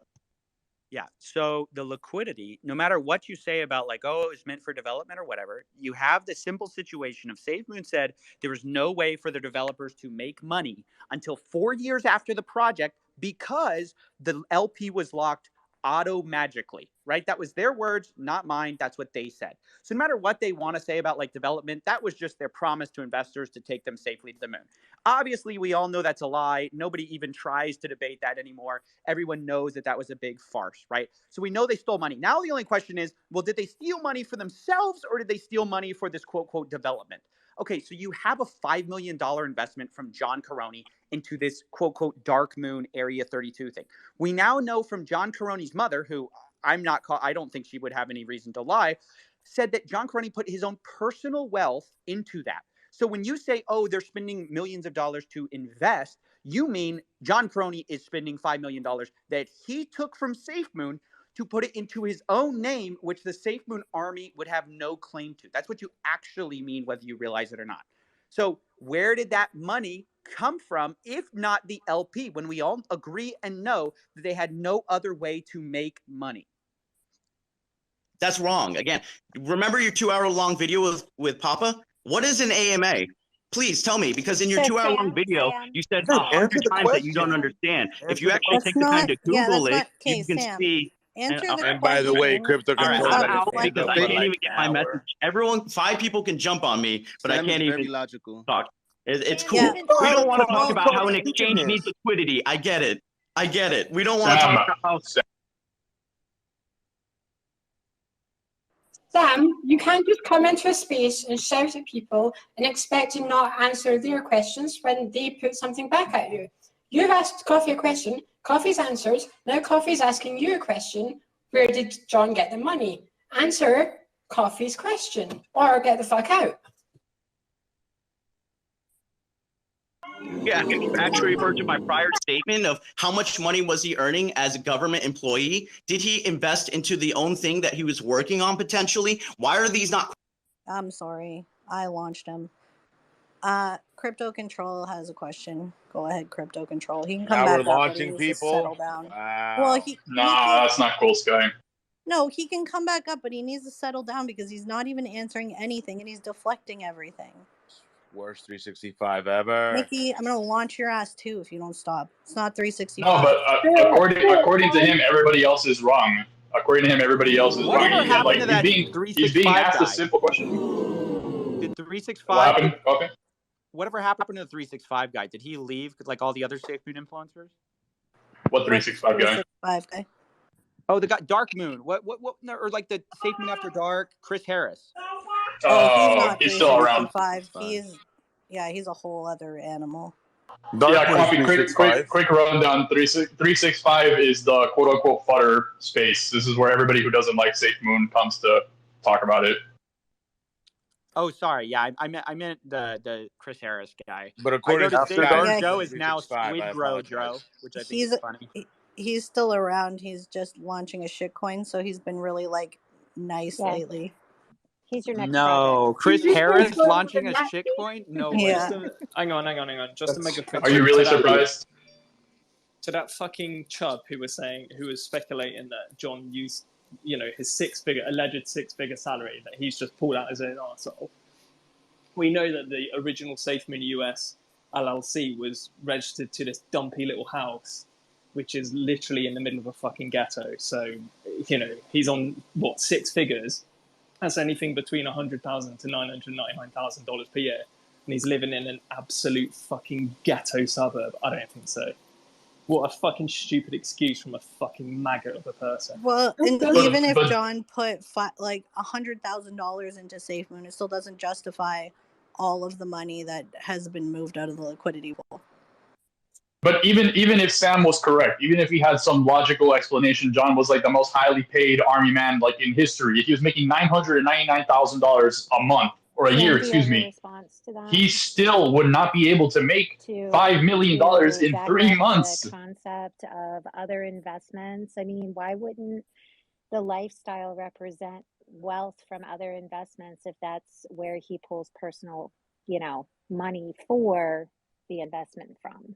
Yeah. So the liquidity, no matter what you say about like, oh, it's meant for development or whatever, you have the simple situation of Safemoon said there was no way for the developers to make money until 4 years after the project because the LP was locked auto-magically, right? That was their words, not mine. That's what they said. So no matter what they want to say about like development, that was just their promise to investors to take them safely to the moon. Obviously, we all know that's a lie. Nobody even tries to debate that anymore. Everyone knows that that was a big farce, right? So we know they stole money. Now the only question is, well, did they steal money for themselves or did they steal money for this quote, quote, development? Okay, so you have a $5 million investment from John Karony into this quote, quote, dark moon Area 32 thing. We now know from John Karony's mother, who I don't think she would have any reason to lie, said that John Karony put his own personal wealth into that. So when you say, oh, they're spending millions of dollars to invest, you mean John Karony is spending $5 million that he took from Safemoon to put it into his own name, which the Safemoon army would have no claim to. That's what you actually mean, whether you realize it or not. So where did that money come from, if not the LP, when we all agree and know that they had no other way to make money? That's wrong. Again, remember your 2-hour-long video with Papa? What is an AMA? Please tell me, because in your So 2-hour-long video, you said 100 times that you don't understand. If you actually take the time to Google it, you can see. Answer the And by the way, crypto all right, control I'm got his out hand because up I for can't like even get an my hour. message. Everyone, 5 people can jump on me, but Sam I can't is very even logical. talk. It's cool. Yeah. We don't want to talk about how an exchange needs liquidity. I get it. I get it. We don't want to talk about how. Sam, you can't just come into a space and shout at people and expect to not answer their questions when they put something back at you. You've asked Coffee a question, Coffee's answered, now Coffee's asking you a question. Where did John get the money? Answer Coffee's question or get the fuck out. Yeah, can you actually refer to my prior statement of how much money was he earning as a government employee? Did he invest into the own thing that he was working on potentially? Why are these not? I'm sorry. I launched him. Crypto Control has a question. Go ahead, Crypto Control. He can come Now back we're up, but he launching needs to people. settle down. Wow. Well, Nah, that's not cool, Sky. No, he can come back up, but he needs to settle down because he's not even answering anything and he's deflecting everything. Worst 365 ever. Mickey, I'm gonna launch your ass too if you don't stop. It's not 365. No, but according to him, everybody else is wrong. According to him, everybody else is Whatever wrong. happened to that He's being asked guy? a simple question. Did 365? What happened? Okay. Whatever happened to the 365 guy? Did he leave like all the other Safemoon influencers? What 365 guy? 365 guy. Oh, the guy Dark Moon. What? No, or like the Safemoon After Dark? Chris Harris. Oh, he's still around. He's a whole other animal. Yeah, Coffee, quick rundown. 365 is the quote-unquote fodder space. This is where everybody who doesn't like Safemoon comes to talk about it. Oh, sorry. Yeah, I meant the Chris Harris guy. But according to After Dark, Joe is now Squid Grow Joe, which I think is funny. He's still around. He's just launching a shitcoin, so he's been really like nice lately. He's your next No, Chris Harris launching a shitcoin? No way. Yeah. Hang on. Just to make a quick. Are you really surprised? To that fucking chub who was speculating that John used, his alleged six-figure salary that he's just pulled out his own arsehole. We know that the original Safemoon US LLC was registered to this dumpy little house, which is literally in the middle of a fucking ghetto. So, he's on, 6 figures? That's anything between $100,000 to $999,000 per year. And he's living in an absolute fucking ghetto suburb. I don't think so. What a fucking stupid excuse from a fucking maggot of a person. Well, and even if John put $100,000 into Safemoon, it still doesn't justify all of the money that has been moved out of the liquidity pool. But even if Sam was correct, even if he had some logical explanation, John was like the most highly paid army man like in history. If he was making $999,000 a month or a year, excuse me, he still would not be able to make $5 million in 3 months. The concept of other investments. I mean, why wouldn't the lifestyle represent wealth from other investments if that's where he pulls personal, money for the investment from?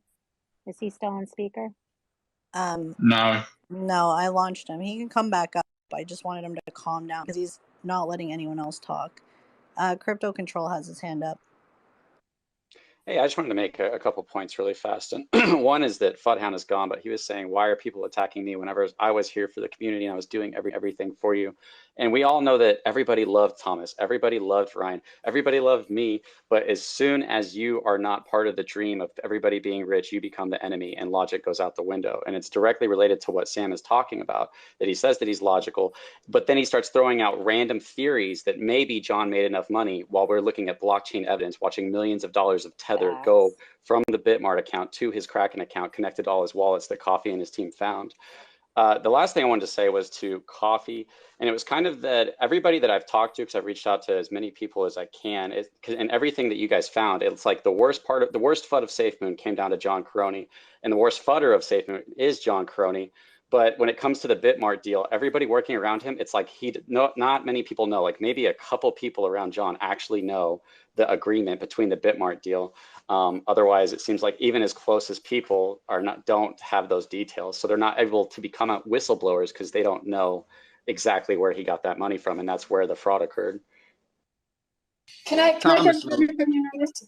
Is he still on speaker? No, I launched him. He can come back up. I just wanted him to calm down because he's not letting anyone else talk. Crypto Control has his hand up. Hey, I just wanted to make a couple points really fast. And one is that Fudhound is gone, but he was saying, why are people attacking me whenever I was here for the community and I was doing everything for you? And we all know that everybody loved Thomas. Everybody loved Ryan. Everybody loved me. But as soon as you are not part of the dream of everybody being rich, you become the enemy and logic goes out the window. And it's directly related to what Sam is talking about, that he says that he's logical, but then he starts throwing out random theories that maybe John made enough money while we're looking at blockchain evidence, watching millions of dollars of Tether go from the Bitmart account to his Kraken account, connected to all his wallets that Coffee and his team found. The last thing I wanted to say was to Coffee, and it was kind of that everybody that I've talked to, because I've reached out to as many people as I can, and everything that you guys found, it's like the worst FUD of Safemoon came down to John Karony, and the worst fudder of Safemoon is John Karony. But when it comes to the Bitmart deal, everybody working around him, it's like not many people know. Like maybe a couple people around John actually know the agreement between the Bitmart deal. Otherwise, it seems like even as close as people don't have those details, so they're not able to become whistleblowers because they don't know exactly where he got that money from, and that's where the fraud occurred. Can I give an opinion on this?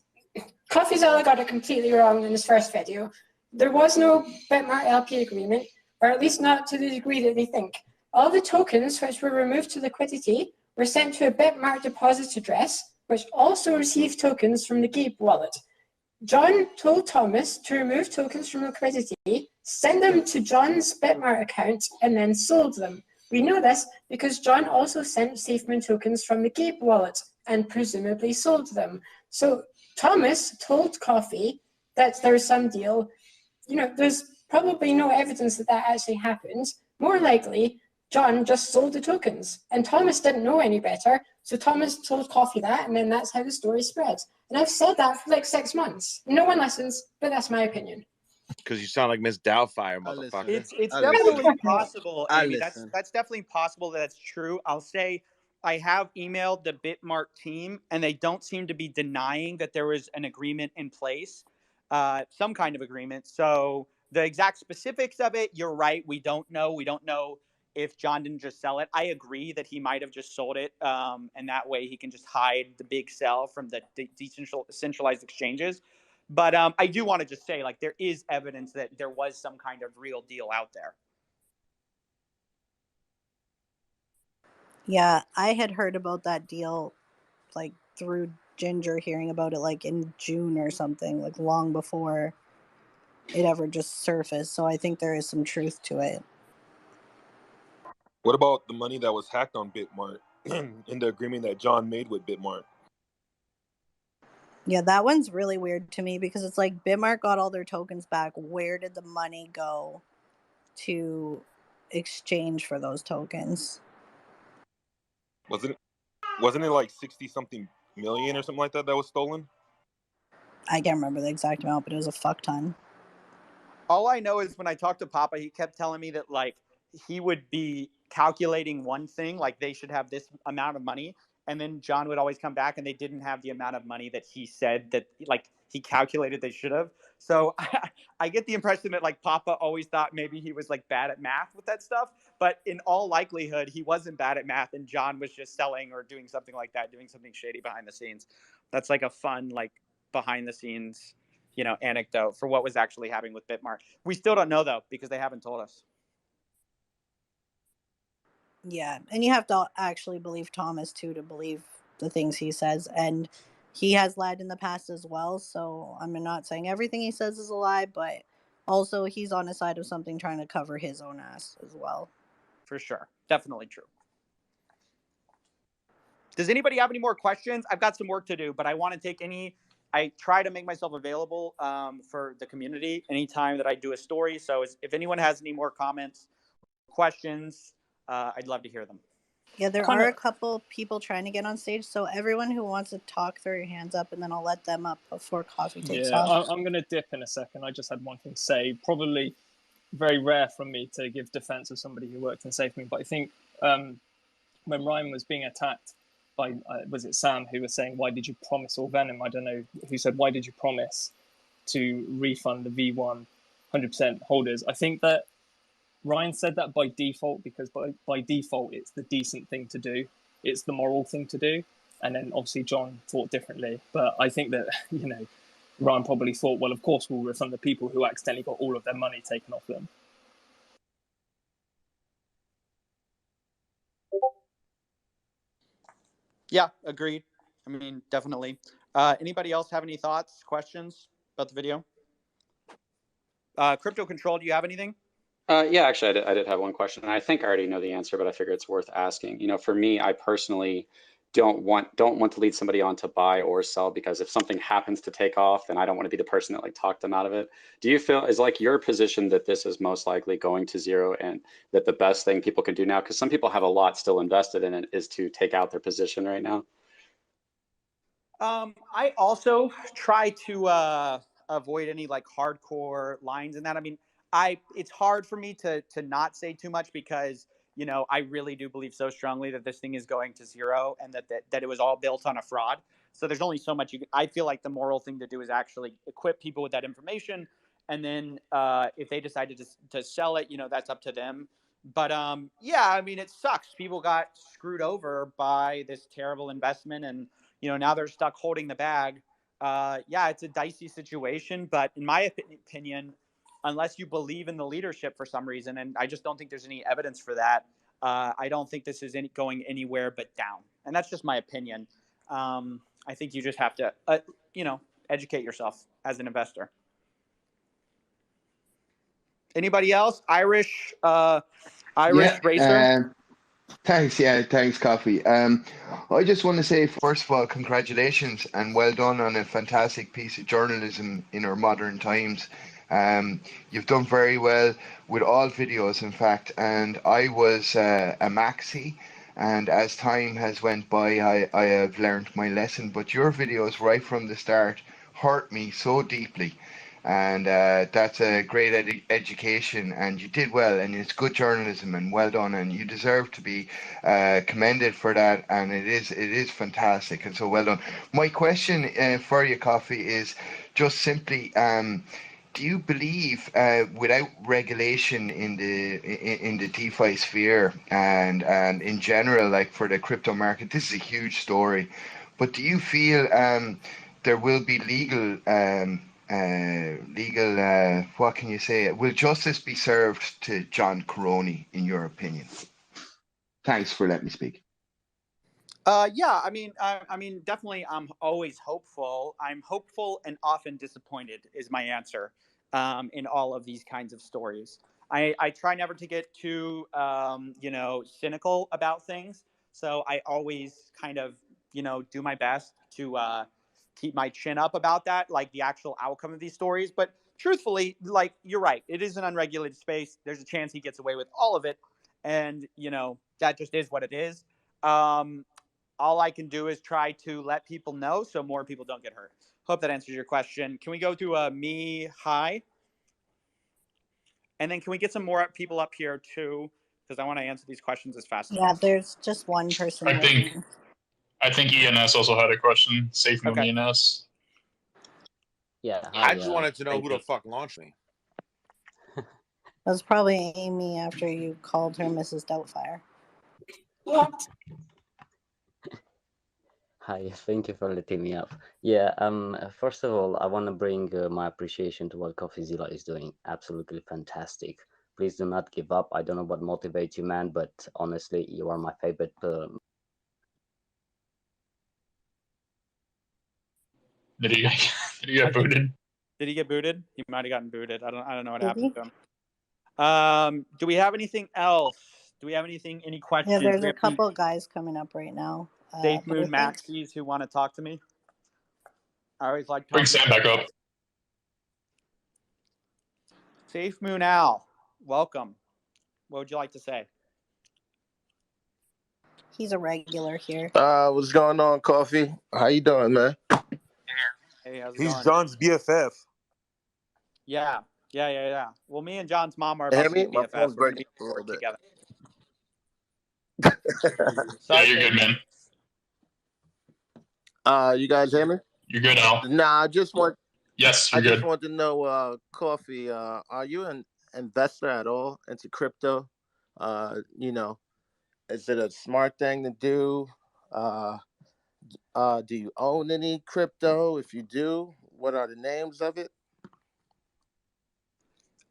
coffeezilla got it completely wrong in his first video. There was no Bitmart LP agreement, or at least not to the degree that they think. All the tokens which were removed to liquidity were sent to a Bitmart deposit address, which also received tokens from the Gabe wallet. John told Thomas to remove tokens from liquidity, send them to John's Bitmart account, and then sold them. We know this because John also sent Safemoon tokens from the Gabe wallet and presumably sold them. So Thomas told Coffee that there's some deal. There's probably no evidence that actually happened. More likely, John just sold the tokens, and Thomas didn't know any better, so Thomas told Coffee that, and then that's how the story spread. And I've said that for like 6 months. No one listens, but that's my opinion. Because you sound like Miss Doubtfire, motherfucker. It's definitely possible, Amy. That's definitely possible that that's true. I'll say I have emailed the Bitmart team, and they don't seem to be denying that there was an agreement in place, some kind of agreement. So the exact specifics of it, you're right. We don't know. We don't know if John didn't just sell it. I agree that he might have just sold it, and that way he can just hide the big sell from the decentralized exchanges. But I do want to just say, like, there is evidence that there was some kind of real deal out there. Yeah, I had heard about that deal, like, through Ginger hearing about it, like, in June or something, like, long before it ever just surfaced. So I think there is some truth to it. What about the money that was hacked on Bitmart in the agreement that John made with Bitmart? Yeah, that one's really weird to me because it's like Bitmart got all their tokens back. Where did the money go to exchange for those tokens? Wasn't it like 60-something million or something like that was stolen? I can't remember the exact amount, but it was a fuck ton. All I know is when I talked to Papa, he kept telling me that, like, he would be calculating one thing, like they should have this amount of money, and then John would always come back and they didn't have the amount of money that he said that, like, he calculated they should have. So I get the impression that, like, Papa always thought maybe he was, like, bad at math with that stuff, but in all likelihood he wasn't bad at math, and John was just selling or doing something like that, doing something shady behind the scenes. That's like a fun, like, behind the scenes anecdote for what was actually happening with Bitmart. We still don't know, though, because they haven't told us. Yeah, and you have to actually believe Thomas, too, to believe the things he says. And he has lied in the past as well, so I'm not saying everything he says is a lie, but also he's on the side of something trying to cover his own ass as well. For sure. Definitely true. Does anybody have any more questions? I've got some work to do, but I want to take I try to make myself available for the community anytime that I do a story. So if anyone has any more comments, questions, I'd love to hear them. Yeah, there are a couple people trying to get on stage, so everyone who wants to talk, throw your hands up, and then I'll let them up before Coffee takes off. I'm going to dip in a second. I just had one thing to say. Probably very rare from me to give defense of somebody who worked in Safemoon, but I think when Ryan was being attacked by, was it Sam, who was saying, why did you promise, or Venom, I don't know, who said, why did you promise to refund the V1 100% holders? I think that Ryan said that by default, because by default, it's the decent thing to do. It's the moral thing to do. And then obviously John thought differently. But I think that, Ryan probably thought, well, of course we'll refund the people who accidentally got all of their money taken off them. Yeah, agreed. I mean, definitely. Anybody else have any thoughts, questions about the video? Crypto Control, do you have anything? Yeah, actually, I did have one question, and I think I already know the answer, but I figure it's worth asking. You know, for me, I personally don't want to lead somebody on to buy or sell, because if something happens to take off, then I don't want to be the person that like talked them out of it. Do you feel is like your position that this is most likely going to zero, and that the best thing people can do now, because some people have a lot still invested in it, is to take out their position right now? I also try to avoid any like hardcore lines in that. I mean, it's hard for me to not say too much, because you know I really do believe so strongly that this thing is going to zero, and that it was all built on a fraud. So there's only so much I feel like the moral thing to do is actually equip people with that information, and then if they decided to sell it, you know, that's up to them. But yeah, I mean, it sucks. People got screwed over by this terrible investment, and you know, now they're stuck holding the bag. Yeah, it's a dicey situation, but in my opinion, unless you believe in the leadership for some reason, and I just don't think there's any evidence for that, I don't think this is going anywhere but down. And that's just my opinion. I think you just have to, you know, educate yourself as an investor. Anybody else? Irish racer? Thanks, thanks, Coffee. I just want to say, first of all, congratulations and well done on a fantastic piece of journalism in our modern times. You've done very well with all videos, in fact, and I was a maxi, and as time has went by, I have learned my lesson, but your videos right from the start hurt me so deeply. And that's a great education, and you did well, and it's good journalism, and well done, and you deserve to be commended for that, and it is fantastic, and so well done. My question for you, Coffee, is just simply, do you believe without regulation in the DeFi sphere and in general, like for the crypto market, this is a huge story, but do you feel there will be legal what can you say? Will justice be served to John Karony, in your opinion? Thanks for letting me speak. Yeah, I mean, definitely. I'm always hopeful. I'm hopeful and often disappointed is my answer in all of these kinds of stories. I try never to get too, you know, cynical about things. So I always kind of, you know, do my best to keep my chin up about that, like the actual outcome of these stories. But truthfully, like, you're right. It is an unregulated space. There's a chance he gets away with all of it. And, you know, that just is what it is. All I can do is try to let people know so more people don't get hurt. Hope that answers your question. Can we go to me hi? And then can we get some more people up here too? Because I want to answer these questions as fast as Yeah, possible. there's just one person. I think ENS also had a question. Safemoon ENS. Yeah, I just wanted to know who the fuck launched me. It was probably Amy after you called her Mrs. Doubtfire. What? Hi, thank you for letting me up. Yeah, first of all, I want to bring my appreciation to what CoffeeZilla is doing. Absolutely fantastic. Please do not give up. I don't know what motivates you, man, but honestly, you are my favorite. Did he get booted? Did he get booted? He might have gotten booted. I don't know what Did happened to him. Do we have anything else? Do we have any questions? Yeah, there's a couple of guys coming up right now. Safemoon maxis who want to talk to me? I always like bring Sam back up. Safemoon Al, welcome. What would you like to say? He's a regular here. What's going on, Coffee? How you doing, man? Hey, how's it He's going? John's BFF. Yeah. Well, me and John's mom are You about hear to be me? My BFFs. phone's We're going to breaking be a little bit. together. Yeah, you're good, man. You guys hear me? You're good, Al. Nah, I just want. Yes, you're I good. just want to know, Coffee. Are you an investor at all into crypto? You know, is it a smart thing to do? Do you own any crypto? If you do, What are the names of it?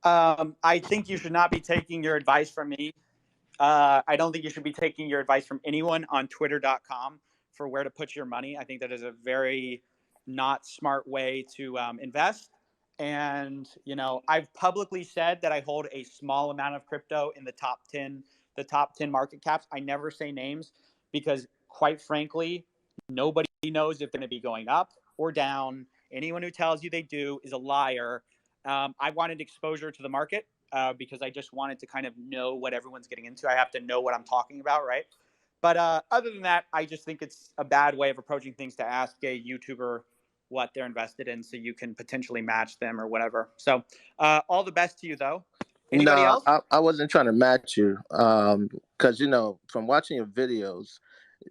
I think you should not be taking your advice from me. I don't think you should be taking your advice from anyone on twitter.com for where to put your money. I think that is a very not smart way to invest. And, you know, I've publicly said that I hold a small amount of crypto in the top 10 market caps. I never say names because, quite frankly, nobody knows if they're going to be going up or down. Anyone who tells you they do is a liar. I wanted exposure to the market because I just wanted to kind of know what everyone's getting into. I have to know what I'm talking about, right? But other than that, I just think it's a bad way of approaching things to ask a YouTuber what they're invested in so you can potentially match them or whatever. So all the best to you, though. Anybody No, else? I wasn't trying to match you. Because you know, from watching your videos,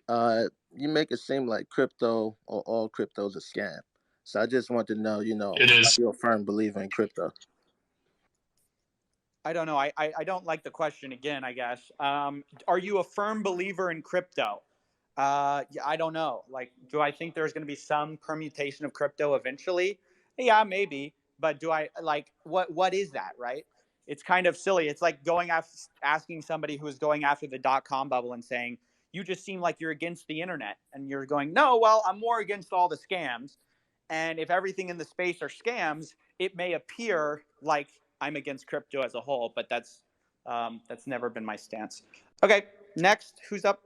you make it seem like crypto or all crypto is a scam. So I just want to know, you know, It is. are you a firm believer in crypto? I don't know. I don't like the question again, I guess. Are you a firm believer in crypto? Yeah, I don't know. Like, do I think there's going to be some permutation of crypto eventually? Yeah, maybe. But do I like what is that, right? It's kind of silly. It's like going after asking somebody who is going after the .com bubble and saying, you just seem like you're against the internet. And you're going, no, well, I'm more against all the scams. And if everything in the space are scams, it may appear like I'm against crypto as a whole, but that's never been my stance. Okay, next, who's up?